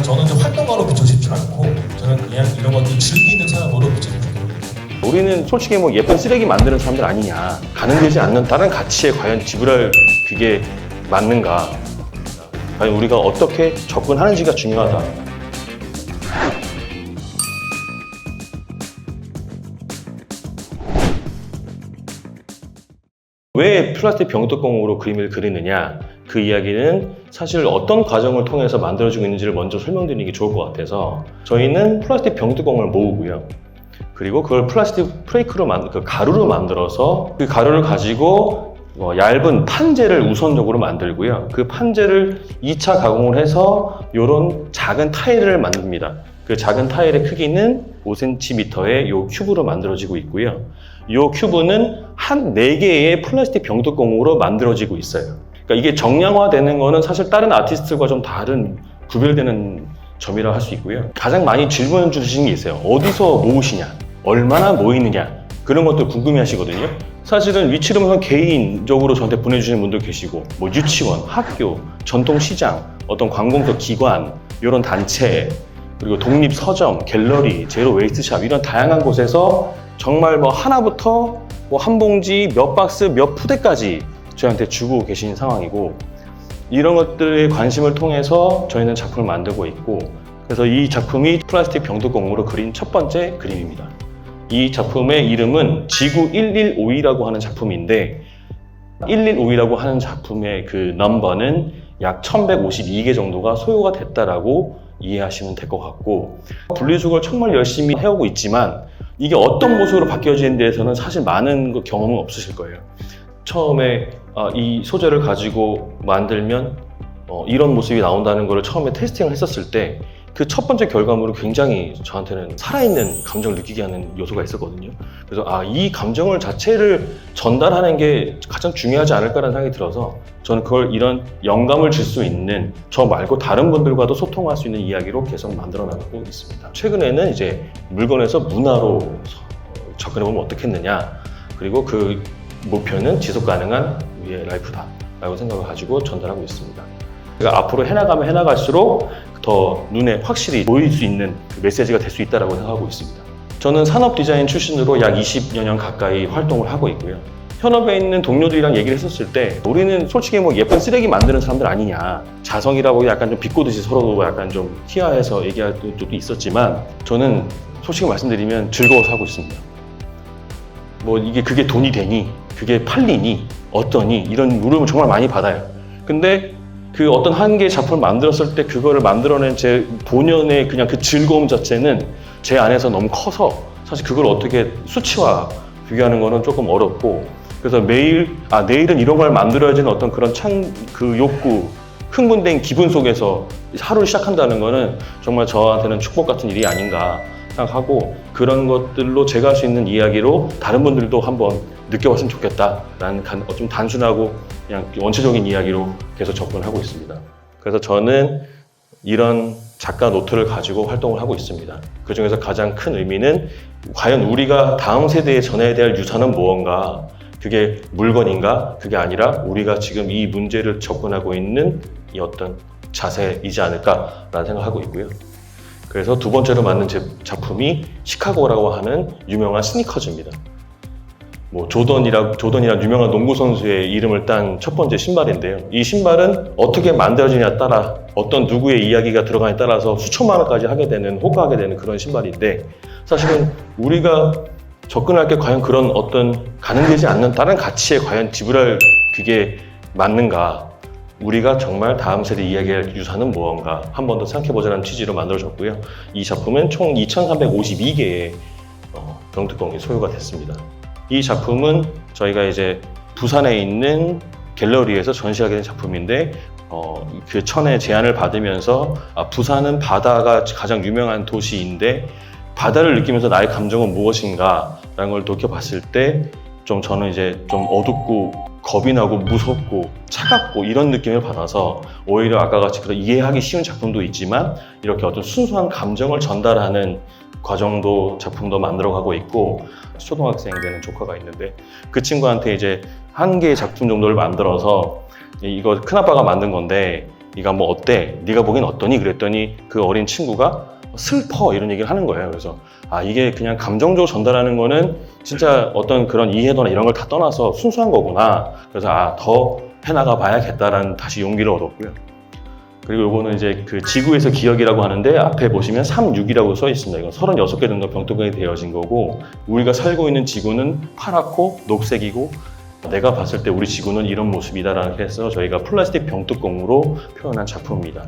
저는 이제 활동가로 비춰 싶지 않고 저는 그냥 이런 것들 즐기는 사람으로 비춰 싶거든요. 우리는 솔직히 뭐 예쁜 쓰레기 만드는 사람들 아니냐, 가능되지 않는 다른 가치에 과연 지불할 그게 맞는가, 과연 우리가 어떻게 접근하는지가 중요하다. 왜 플라스틱 병뚜껑으로 그림을 그리느냐, 그 이야기는 사실 어떤 과정을 통해서 만들어지고 있는지를 먼저 설명드리는 게 좋을 것 같아서, 저희는 플라스틱 병뚜껑을 모으고요, 그리고 그걸 플라스틱 프레이크로 그 가루로 만들어서 그 가루를 가지고 얇은 판재를 우선적으로 만들고요, 그 판재를 2차 가공을 해서 이런 작은 타일을 만듭니다. 그 작은 타일의 크기는 5cm의 요 큐브로 만들어지고 있고요, 이 큐브는 한 4개의 플라스틱 병뚜껑으로 만들어지고 있어요. 그러니까 이게 정량화되는 거는 사실 다른 아티스트들과 좀 다른 구별되는 점이라고 할 수 있고요. 가장 많이 질문 주시는 게 있어요. 어디서 모으시냐? 얼마나 모이느냐? 그런 것들 궁금해 하시거든요. 사실은 위치룸은 개인적으로 저한테 보내주시는 분들 계시고, 뭐 유치원, 학교, 전통시장, 어떤 관공서 기관, 이런 단체, 그리고 독립 서점, 갤러리, 제로 웨이스트샵, 이런 다양한 곳에서 정말 뭐 하나부터 뭐 한 봉지, 몇 박스, 몇 푸대까지 저희한테 주고 계신 상황이고, 이런 것들의 관심을 통해서 저희는 작품을 만들고 있고, 그래서 이 작품이 플라스틱 병뚜껑으로 그린 첫 번째 그림입니다. 이 작품의 이름은 지구 115이라고 하는 작품인데, 115이라고 하는 작품의 그 넘버는 약 1152개 정도가 소요가 됐다라고 이해하시면 될 것 같고, 분리수거를 정말 열심히 해오고 있지만 이게 어떤 모습으로 바뀌어지는 데에서는 사실 많은 경험은 없으실 거예요. 처음에 이 소재를 가지고 만들면 이런 모습이 나온다는 걸 처음에 테스팅을 했었을 때 그 첫 번째 결과물은 굉장히 저한테는 살아있는 감정을 느끼게 하는 요소가 있었거든요. 그래서 이 감정을 자체를 전달하는 게 가장 중요하지 않을까라는 생각이 들어서 저는 그걸 이런 영감을 줄 수 있는, 저 말고 다른 분들과도 소통할 수 있는 이야기로 계속 만들어 나가고 있습니다. 최근에는 이제 물건에서 문화로 접근해보면 어떻겠느냐, 그리고 그 목표는 지속 가능한 우리의 라이프다 라고 생각을 가지고 전달하고 있습니다. 그러니까 앞으로 해나갈수록 더 눈에 확실히 보일 수 있는 그 메시지가 될 수 있다고 생각하고 있습니다. 저는 산업 디자인 출신으로 약 20여 년 가까이 활동을 하고 있고요. 현업에 있는 동료들이랑 얘기를 했었을 때 우리는 솔직히 뭐 예쁜 쓰레기 만드는 사람들 아니냐, 자성이라고 약간 좀 비꼬듯이 서로 약간 좀 희화해서 얘기할 때도 있었지만, 저는 솔직히 말씀드리면 즐거워서 하고 있습니다. 뭐 그게 돈이 되니, 그게 팔리니, 어떠니, 이런 물음을 정말 많이 받아요. 근데 그 어떤 한 개의 작품을 만들었을 때 그거를 만들어낸 제 본연의 그냥 그 즐거움 자체는 제 안에서 너무 커서 사실 그걸 어떻게 수치화 비교하는 거는 조금 어렵고, 그래서 내일은 이런 걸 만들어야지는 어떤 그런 그 욕구, 흥분된 기분 속에서 하루를 시작한다는 거는 정말 저한테는 축복 같은 일이 아닌가 생각하고, 그런 것들로 제가 할 수 있는 이야기로 다른 분들도 한번 느껴봤으면 좋겠다라는 좀 단순하고 그냥 원초적인 이야기로 계속 접근하고 있습니다. 그래서 저는 이런 작가 노트를 가지고 활동을 하고 있습니다. 그 중에서 가장 큰 의미는 과연 우리가 다음 세대에 전해야 될 유산은 무언가, 그게 물건인가, 그게 아니라 우리가 지금 이 문제를 접근하고 있는 이 어떤 자세이지 않을까라는 생각을 하고 있고요. 그래서 두 번째로 만든 제 작품이 시카고라고 하는 유명한 스니커즈입니다. 뭐 조던이란 유명한 농구 선수의 이름을 딴 첫 번째 신발인데요. 이 신발은 어떻게 만들어지냐에 따라, 어떤 누구의 이야기가 들어가냐에 따라서 수천만 원까지 호가하게 되는 그런 신발인데, 사실은 우리가 접근할 게 과연 그런 어떤 가능되지 않는 다른 가치에 과연 지불할 그게 맞는가, 우리가 정말 다음 세대 이야기할 유산은 무언가 한 번 더 생각해보자는 취지로 만들어졌고요. 이 작품은 총 2352개의 병뚜껑이 소요가 됐습니다. 이 작품은 저희가 이제 부산에 있는 갤러리에서 전시하게 된 작품인데, 그 천의 제안을 받으면서 부산은 바다가 가장 유명한 도시인데 바다를 느끼면서 나의 감정은 무엇인가 라는 걸 돌이켜봤을 때 저는 이제 좀 어둡고 겁이 나고 무섭고 차갑고 이런 느낌을 받아서, 오히려 아까 같이 그런 이해하기 쉬운 작품도 있지만 이렇게 어떤 순수한 감정을 전달하는 작품도 만들어가고 있고, 초등학생 되는 조카가 있는데 그 친구한테 이제 한 개의 작품 정도를 만들어서, 이거 큰아빠가 만든 건데 네가 뭐 어때? 네가 보기엔 어떠니? 그랬더니 그 어린 친구가 슬퍼 이런 얘기를 하는 거예요. 그래서 이게 그냥 감정적으로 전달하는 거는 진짜 어떤 그런 이해도나 이런 걸 다 떠나서 순수한 거구나. 그래서 더 해나가 봐야겠다라는 다시 용기를 얻었고요. 그리고 요거는 이제 그 지구에서 기억이라고 하는데 앞에 보시면 36이라고 써 있습니다. 이건 36개 정도 병뚜껑이 되어진 거고, 우리가 살고 있는 지구는 파랗고 녹색이고 내가 봤을 때 우리 지구는 이런 모습이다라고 해서 저희가 플라스틱 병뚜껑으로 표현한 작품입니다.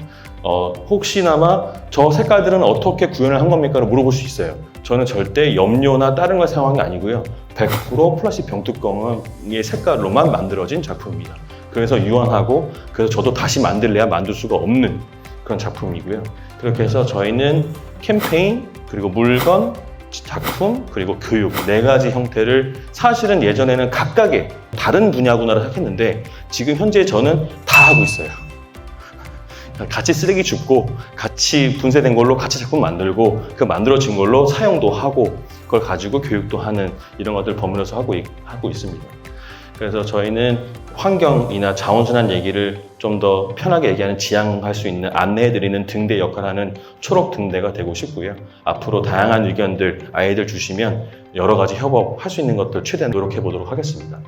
혹시나마 저 색깔들은 어떻게 구현을 한 겁니까? 라고 물어볼 수 있어요. 저는 절대 염료나 다른 걸 사용한 게 아니고요. 100% 플라스틱 병뚜껑의 색깔로만 만들어진 작품입니다. 그래서 유한하고, 그래서 저도 다시 만들래야 만들 수가 없는 그런 작품이고요. 그렇게 해서 저희는 캠페인, 그리고 물건, 작품, 그리고 교육 4가지 형태를 사실은 예전에는 각각의 다른 분야구나를 생각했는데 지금 현재 저는 다 하고 있어요. 같이 쓰레기 줍고 같이 분쇄된 걸로 같이 작품 만들고 그 만들어진 걸로 사용도 하고 그걸 가지고 교육도 하는 이런 것들을 버무려서 하고 있습니다. 그래서 저희는 환경이나 자원순환 얘기를 좀 더 편하게 얘기하는, 지향할 수 있는, 안내해드리는 등대 역할을 하는 초록 등대가 되고 싶고요. 앞으로 다양한 의견들, 아이디어를 주시면 여러 가지 협업할 수 있는 것들 최대한 노력해 보도록 하겠습니다.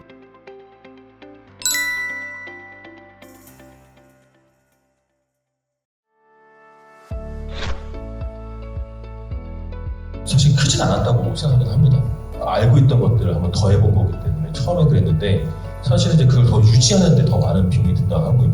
사실 크진 않았다고 생각은 합니다. 알고 있던 것들을 한번 더 해본 거기 때문에 처음에 그랬는데, 사실은 이제 그걸 더 유지하는 데 더 많은 비용이 든다고 하고요.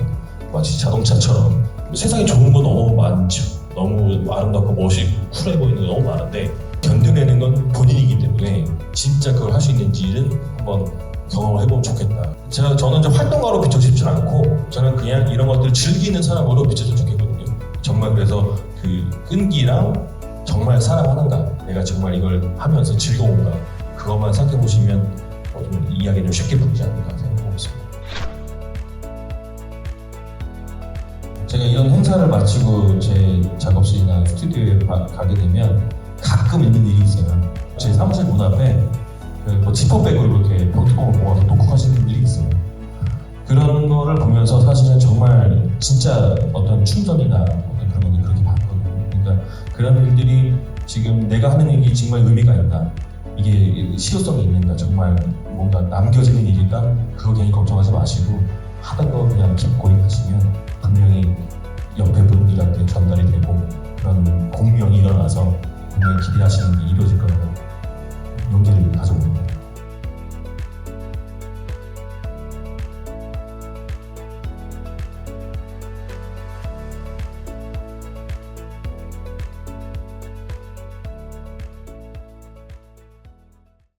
마치 자동차처럼 세상에 좋은 거 너무 많죠. 너무 아름답고 멋있고 쿨해 보이는 거 너무 많은데 견뎌내는 건 본인이기 때문에 진짜 그걸 할 수 있는지는 한번 경험을 해보면 좋겠다. 저는 이제 활동가로 비춰 싶지 않고 저는 그냥 이런 것들을 즐기는 사람으로 비춰서 좋겠거든요. 정말 그래서 그 끈기랑 정말 사랑하는가, 내가 정말 이걸 하면서 즐거운가, 그것만 생각해 보시면 좀 이야기를 좀 쉽게 풀지 않을까 생각하고 있습니다. 제가 이런 행사를 마치고 제 작업실이나 스튜디오에 가게 되면 가끔 있는 일이 있어요. 제 사무실 문 앞에 뭐 지퍼백으로 이렇게 병뚜껑을 모아서 녹화하시는 분들이 있어요. 그런 거를 보면서 사실은 정말 진짜 어떤 충전이나 어떤 그런 것들 그렇게 봤거든요. 그러니까 그런 일들이 지금 내가 하는 일이 정말 의미가 있나, 이게 실효성이 있는가, 정말 뭔가 남겨지는 일일까, 그거 괜히 걱정하지 마시고 하던 거 그냥 깊고이 하시면 분명히 옆에 분들한테 전달이 되고 그런 공명이 일어나서 분명히 기대하시는 게 이루어질 거라고 용기를 가져봅니다.